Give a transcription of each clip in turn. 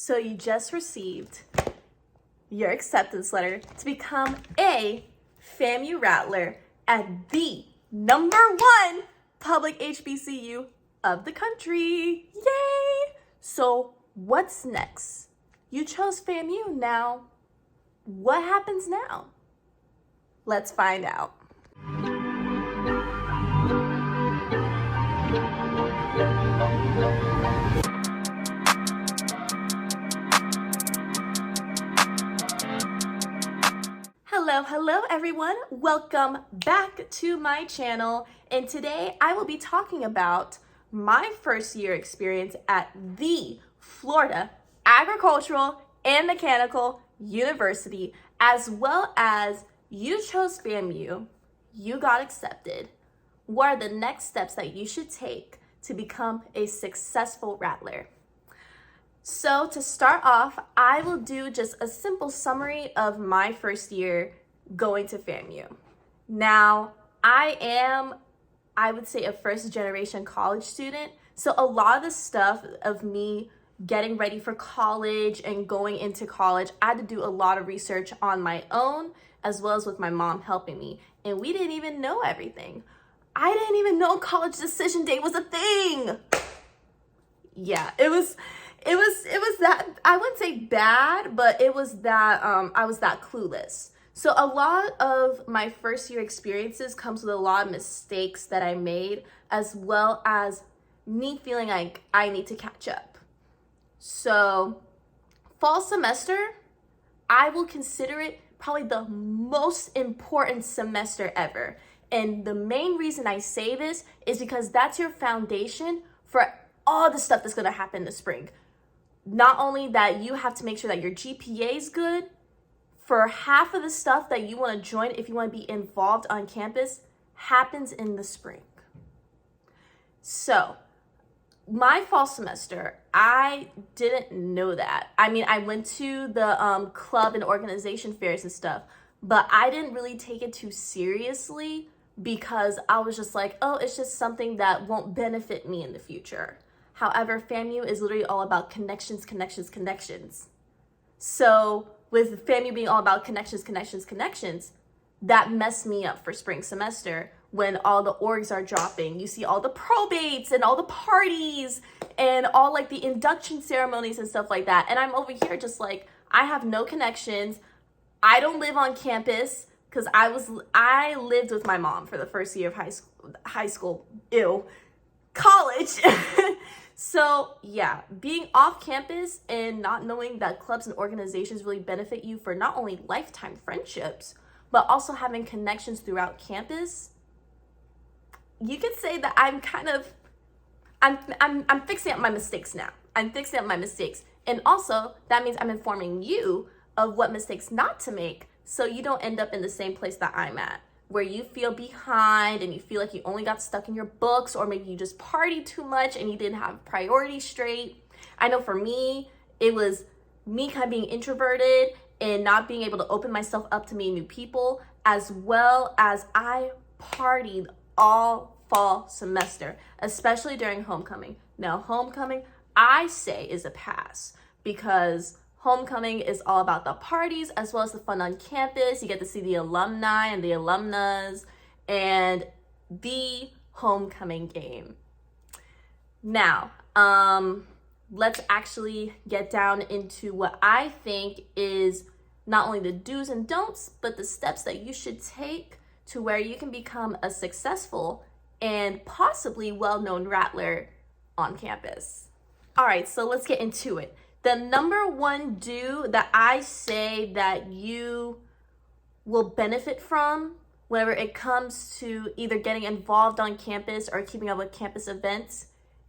So you just received your acceptance letter to become a FAMU Rattler at the #1 public HBCU of the country. Yay! So what's next? You chose FAMU. Now, what happens now? Let's find out. Hello everyone. Welcome back to my channel. And today I will be talking about my first year experience at the Florida Agricultural and Mechanical University, as well as you chose FAMU, you got accepted. What are the next steps that you should take to become a successful Rattler? So to start off, I will do just a simple summary of my first year going to FAMU. Now, I would say, a first generation college student. So a lot of the stuff of me getting ready for college and going into college, I had to do a lot of research on my own, as well as with my mom helping me. And we didn't even know everything. I didn't even know college decision day was a thing. Yeah, it was that, I wouldn't say bad, but it was that I was that clueless. So a lot of my first year experiences comes with a lot of mistakes that I made, as well as me feeling like I need to catch up. So fall semester, I will consider it probably the most important semester ever. And the main reason I say this is because that's your foundation for all the stuff that's going to happen this spring. Not only that, you have to make sure that your GPA is good. For half of the stuff that you want to join, if you want to be involved on campus, happens in the spring. So my fall semester, I didn't know that. I mean, I went to the club and organization fairs and stuff, but I didn't really take it too seriously because I was just like, oh, it's just something that won't benefit me in the future. However, FAMU is literally all about connections. So with FAMU being all about connections, that messed me up for spring semester when all the orgs are dropping. You see all the probates and all the parties and all like the induction ceremonies and stuff like that. And I'm over here just like, I have no connections. I don't live on campus because I lived with my mom for the first year of college. So yeah, being off campus and not knowing that clubs and organizations really benefit you for not only lifetime friendships, but also having connections throughout campus, you could say that I'm fixing up my mistakes now. I'm fixing up my mistakes. And also that means I'm informing you of what mistakes not to make so you don't end up in the same place that I'm at, where you feel behind and you feel like you only got stuck in your books, or maybe you just partied too much and you didn't have priorities straight. I know for me, it was me kind of being introverted and not being able to open myself up to meet new people, as well as I partied all fall semester, especially during homecoming. Now, homecoming, I say, is a pass because homecoming is all about the parties as well as the fun on campus. You get to see the alumni and the alumnas and the homecoming game. Now, let's actually get down into what I think is not only the do's and don'ts, but the steps that you should take to where you can become a successful and possibly well-known Rattler on campus. All right, so let's get into it. The #1 do that I say that you will benefit from whenever it comes to either getting involved on campus or keeping up with campus events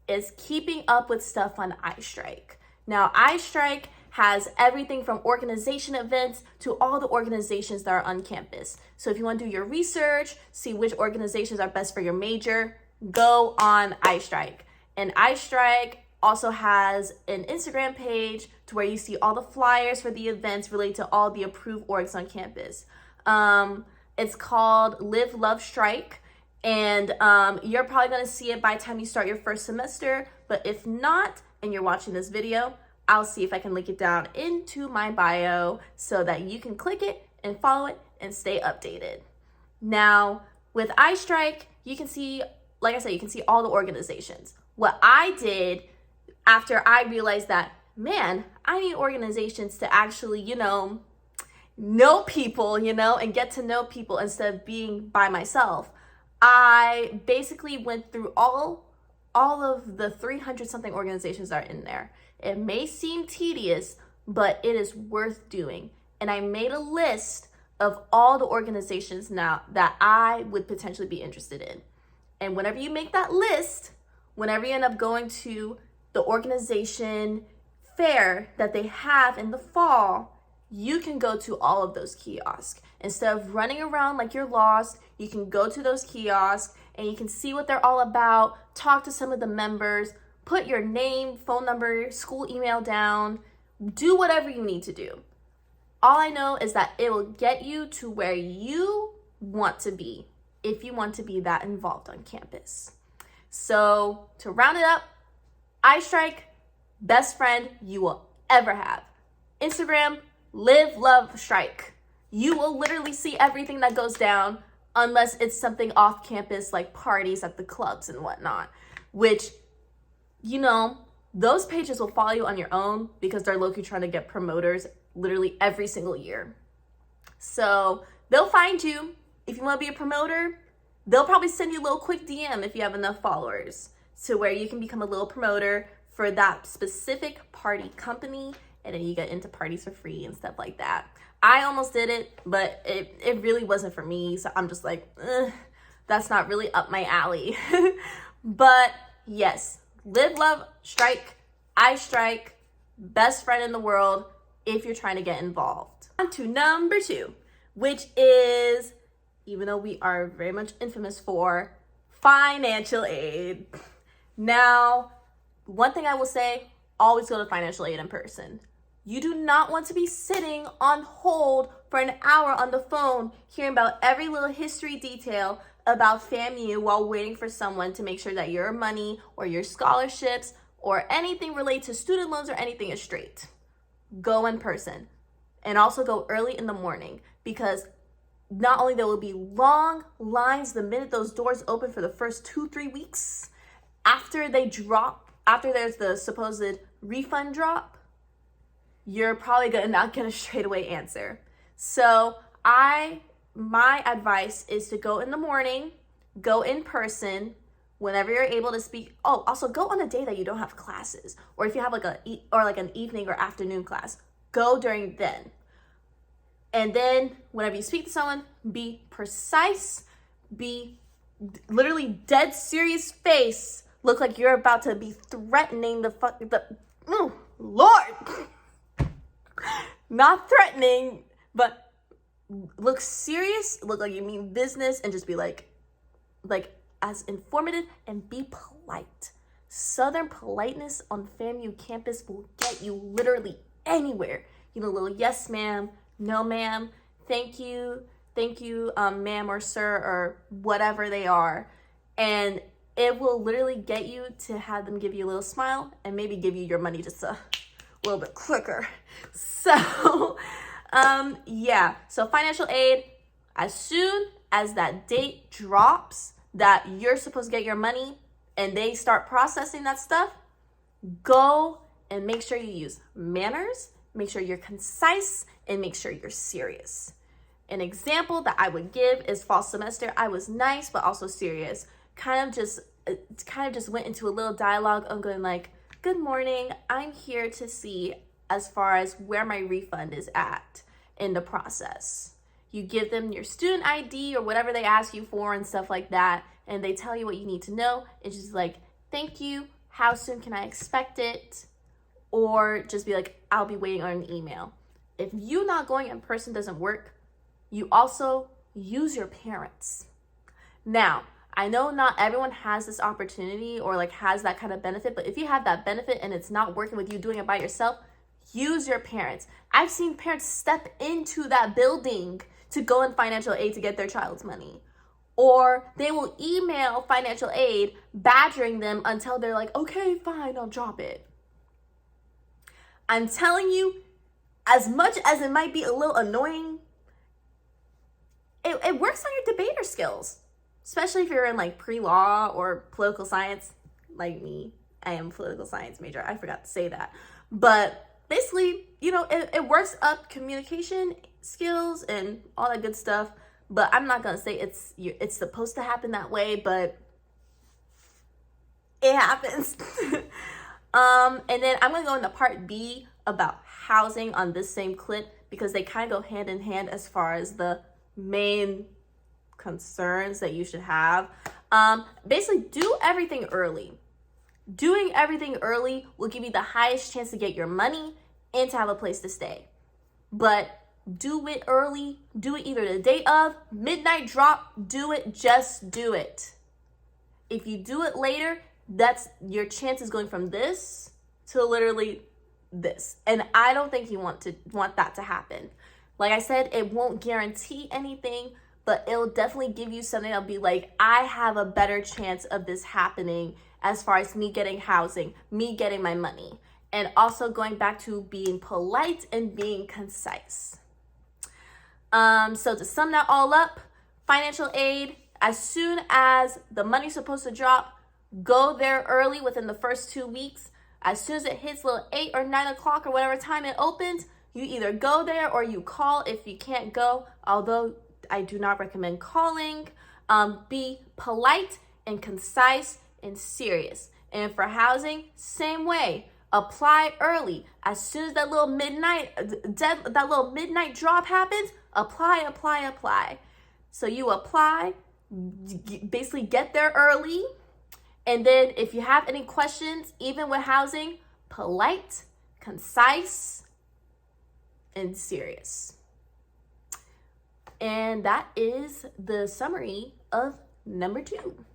is keeping up with stuff on iStrike. Now, iStrike has everything from organization events to all the organizations that are on campus. So if you want to do your research, see which organizations are best for your major, go on iStrike. And iStrike also has an Instagram page to where you see all the flyers for the events related to all the approved orgs on campus. It's called Live, Love, Strike. And you're probably going to see it by the time you start your first semester. But if not, and you're watching this video, I'll see if I can link it down into my bio so that you can click it and follow it and stay updated. Now, with iStrike, you can see, like I said, you can see all the organizations. What I did after I realized that, man, I need organizations to actually, know people, and get to know people instead of being by myself. I basically went through all of the 300 something organizations that are in there. It may seem tedious, but it is worth doing. And I made a list of all the organizations now that I would potentially be interested in. And whenever you make that list, whenever you end up going to the organization fair that they have in the fall, you can go to all of those kiosks. Instead of running around like you're lost, you can go to those kiosks and you can see what they're all about, talk to some of the members, put your name, phone number, school email down, do whatever you need to do. All I know is that it will get you to where you want to be if you want to be that involved on campus. So to round it up, iStrike, best friend you will ever have. Instagram, live, love, strike. You will literally see everything that goes down unless it's something off campus like parties at the clubs and whatnot, which, those pages will follow you on your own because they're low-key trying to get promoters literally every single year. So they'll find you. If you want to be a promoter, they'll probably send you a little quick DM if you have enough followers to where you can become a little promoter for that specific party company, and then you get into parties for free and stuff like that. I almost did it, but it really wasn't for me. So I'm just like, that's not really up my alley. But yes, live, love, strike, iStrike, best friend in the world if you're trying to get involved. On to number 2, which is, even though we are very much infamous for, financial aid. Now, one thing I will say, always go to financial aid in person. You do not want to be sitting on hold for an hour on the phone hearing about every little history detail about FAMU while waiting for someone to make sure that your money or your scholarships or anything related to student loans or anything is straight. Go in person, and also go early in the morning, because not only there will be long lines the minute those doors open for the first 2-3 weeks after there's the supposed refund drop, you're probably gonna not get a straightaway answer. So my advice is to go in the morning, go in person whenever you're able to speak. Oh, also go on a day that you don't have classes, or if you have an evening or afternoon class, go during then. And then whenever you speak to someone, be precise, be literally dead serious face, look like you're about to be threatening Lord, not threatening, but look serious, look like you mean business, and just be like as informative, and be polite. Southern politeness on FAMU campus will get you literally anywhere. Little yes ma'am, no ma'am, thank you, ma'am or sir, or whatever they are. And it will literally get you to have them give you a little smile and maybe give you your money just a little bit quicker. So, so financial aid, as soon as that date drops that you're supposed to get your money and they start processing that stuff, go and make sure you use manners, make sure you're concise, and make sure you're serious. An example that I would give is fall semester. I was nice, but also serious. Kind of just went into a little dialogue of going like, good morning, I'm here to see as far as where my refund is at in the process. You give them your student ID or whatever they ask you for and stuff like that, and they tell you what you need to know. It's just like, thank you, how soon can I expect it? Or just be like, I'll be waiting on an email. If you not going in person doesn't work, you also use your parents. Now, I know not everyone has this opportunity or has that kind of benefit, but if you have that benefit and it's not working with you doing it by yourself, use your parents. I've seen parents step into that building to go in financial aid to get their child's money. Or they will email financial aid badgering them until they're like, okay, fine, I'll drop it. I'm telling you, as much as it might be a little annoying, it works on your debater skills, especially if you're in like pre-law or political science, like me. I am a political science major. I forgot to say that. But basically, it works up communication skills and all that good stuff. But I'm not going to say it's supposed to happen that way, but it happens. And then I'm going to go into part B about housing on this same clip, because they kind of go hand in hand as far as the main concerns that you should have. Basically, do everything early. Doing everything early will give you the highest chance to get your money and to have a place to stay. But do it early. Do it either the day of, midnight drop, do it, just do it. If you do it later, that's your chances going from this to literally this. And I don't think you want that to happen. Like I said, it won't guarantee anything, but it'll definitely give you something that'll be like, I have a better chance of this happening as far as me getting housing, me getting my money. And also going back to being polite and being concise. So to sum that all up, financial aid, as soon as the money's supposed to drop, go there early within the first 2 weeks. As soon as it hits little 8 or 9 o'clock or whatever time it opens, you either go there or you call if you can't go, although I do not recommend calling. Be polite and concise and serious. And for housing, same way. Apply early. As soon as that little midnight drop happens, apply. So you apply, basically get there early. And then if you have any questions, even with housing, polite, concise, and serious. And that is the summary of number 2.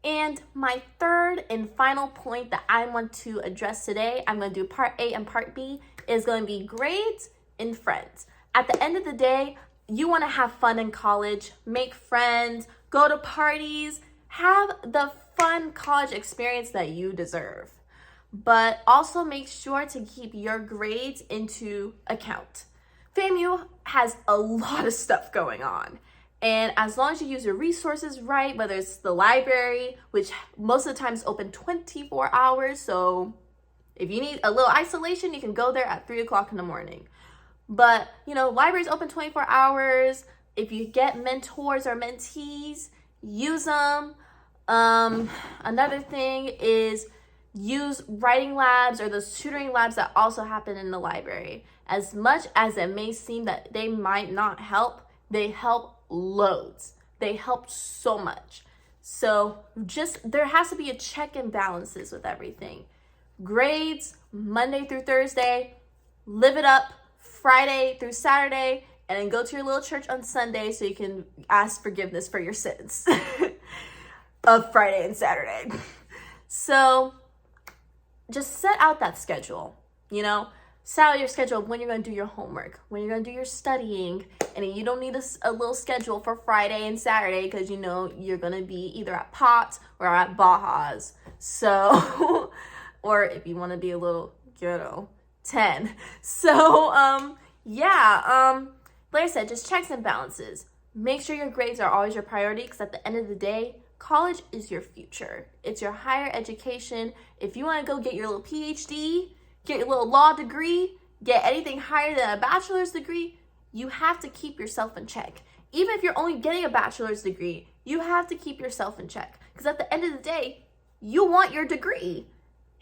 And my third and final point that I want to address today, I'm going to do part A and part B, is going to be grades and friends. At the end of the day, you want to have fun in college, make friends, go to parties, have the fun college experience that you deserve. But also make sure to keep your grades into account. FAMU has a lot of stuff going on. And as long as you use your resources right, whether it's the library, which most of the time is open 24 hours. So if you need a little isolation, you can go there at 3 o'clock in the morning. But, library's open 24 hours. If you get mentors or mentees, use them. Another thing is use writing labs or those tutoring labs that also happen in the library. As much as it may seem that they might not help, they help loads. They help so much. So there has to be a check and balances with everything. Grades, Monday through Thursday, live it up Friday through Saturday, and then go to your little church on Sunday so you can ask forgiveness for your sins of Friday and Saturday. So just set out that schedule, set out your schedule of when you're going to do your homework, when you're going to do your studying, and you don't need a little schedule for Friday and Saturday because you're going to be either at Potts or at Baja's. So, or if you want to be a little ghetto, 10. So, like I said, just checks and balances. Make sure your grades are always your priority, because at the end of the day, college is your future. It's your higher education. If you want to go get your little PhD, get your little law degree, get anything higher than a bachelor's degree, you have to keep yourself in check. Even if you're only getting a bachelor's degree, you have to keep yourself in check. Because at the end of the day, you want your degree.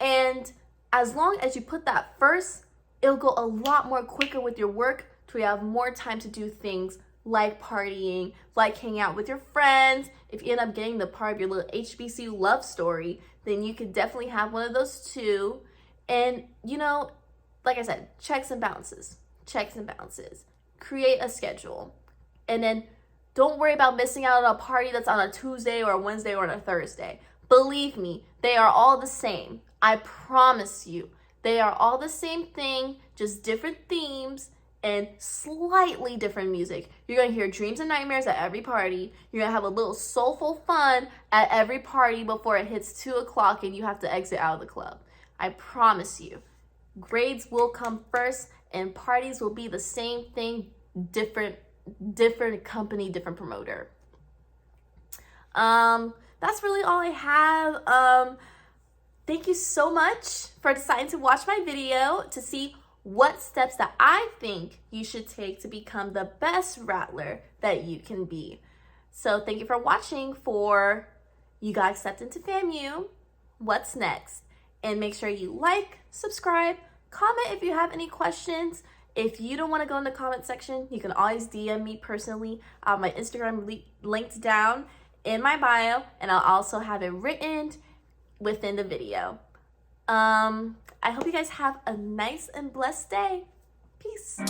And as long as you put that first, it'll go a lot more quicker with your work, to have more time to do things like partying, like hang out with your friends. If you end up getting the part of your little HBCU love story, then you could definitely have one of those too. And, like I said, checks and balances. Create a schedule. And then don't worry about missing out on a party that's on a Tuesday or a Wednesday or on a Thursday. Believe me, they are all the same. I promise you. They are all the same thing, just different themes and slightly different music. You're going to hear dreams and nightmares at every party. You're going to have a little soulful fun at every party before it hits 2 o'clock and you have to exit out of the club. I promise you. grades will come first, and parties will be the same thing, different company, different promoter. That's really all I have. Thank you so much for deciding to watch my video to see what steps that I think you should take to become the best rattler that you can be. So thank you for watching for You Got Accepted to FAMU. What's next? And make sure you like, subscribe, comment if you have any questions. If you don't want to go in the comment section, you can always DM me personally. I have my Instagram linked down in my bio, and I'll also have it written within the video. I hope you guys have a nice and blessed day. Peace.